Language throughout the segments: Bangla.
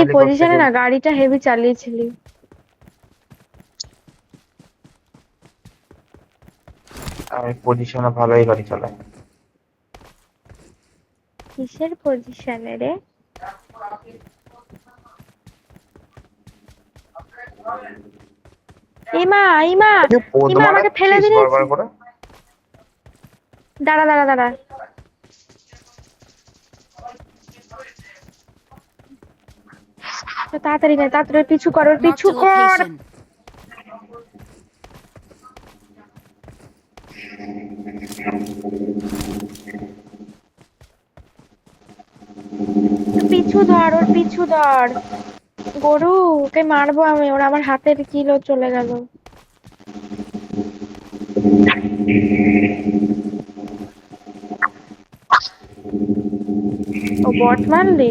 এই পজিশনে হেলিকপ্টারে না গাড়িটা হেভি চালিয়েছিলি। আমি পজিশনে ভালোই গাড়ি চালাই। কিসের পজিশনে রে? ইমা ইমা পোদ ইমা আমাকে ফেলে মারাচ্ছিস দিয়েছে। বারবার করে। দাঁড়া দাঁড়া দাঁড়া, তাড়াতাড়ি না, তাড়াতাড়ি পিছু কর, ওর পিছু Marked a কর। location. পিছু ধর, ওর পিছু ধর। গরু, ওকে মারবো আমি, ওর আমার হাতের কিলো চলে গেল। ও বট মারলি?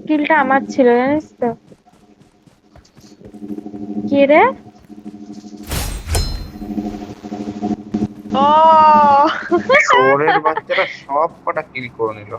কিলটা আমার ছিল জানিস তো। কে রে? ও শহরের বাচ্চারা সব কটা কিল করে নিল।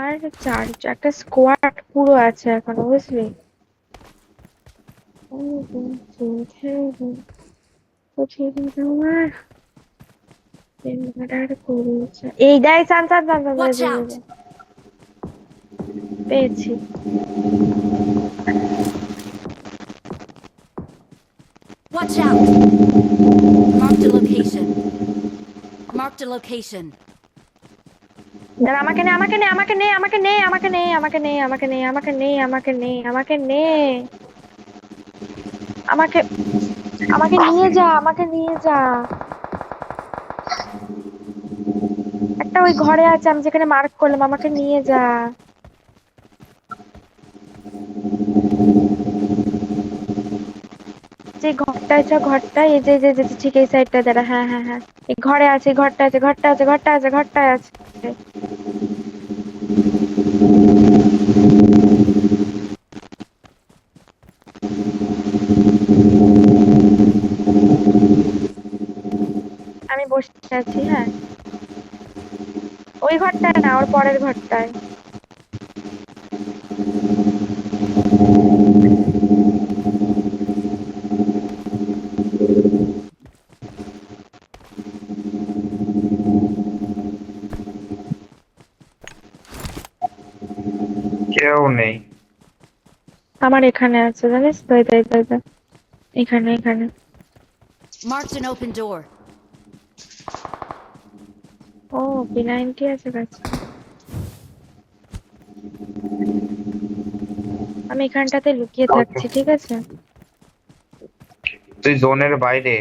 আর একটা স্কোয়াড পুরো আছে এখনো, বুঝলি? এই দেখ, চান চান চান চান, Watch out! পেয়েছি। Watch out! Marked a location. Marked a location. দাঁড়া, আমাকে নে, আমাকে নে, আমাকে নে, আমাকে নে, আমাকে নে, আমাকে নে, আমাকে নে, আমাকে নে, আমাকে নে, আমাকে নে, আমাকে, আমাকে নিয়ে যা, আমাকে নিয়ে যা। একটা ওই ঘরে আছে, আমি যেখানে মার্ক করলাম, আমাকে নিয়ে যা। যে ঘরটা আছে, ঘরটায়, এই যে যে যে ঠিক এই সাইডটা, দাঁড়া, হ্যাঁ হ্যাঁ হ্যাঁ, এই ঘরে আছে, এই ঘরটা আছে, ঘরটা আছে, ঘরটা আছে, ঘরটা আছে। আমি বসে আছি, হ্যাঁ। ওই ঘরটায় না, ওর পরের ঘরটায়। কেউ নেই। আমার এখানে আছে জানিস তো, এই তাই তাই তাই, এখানে এখানে। Marked an open door. O P90 আছে কাছে। আমি এখানটাতে লুকিয়ে থাকছি, ঠিক আছে? তুই জোনের বাইরে।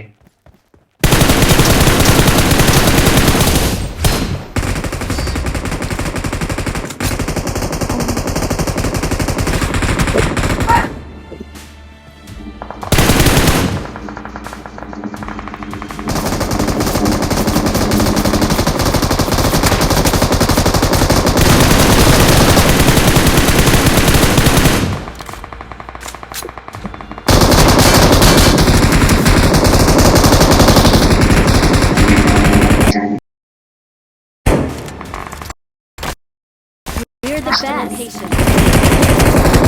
We're the best. Location.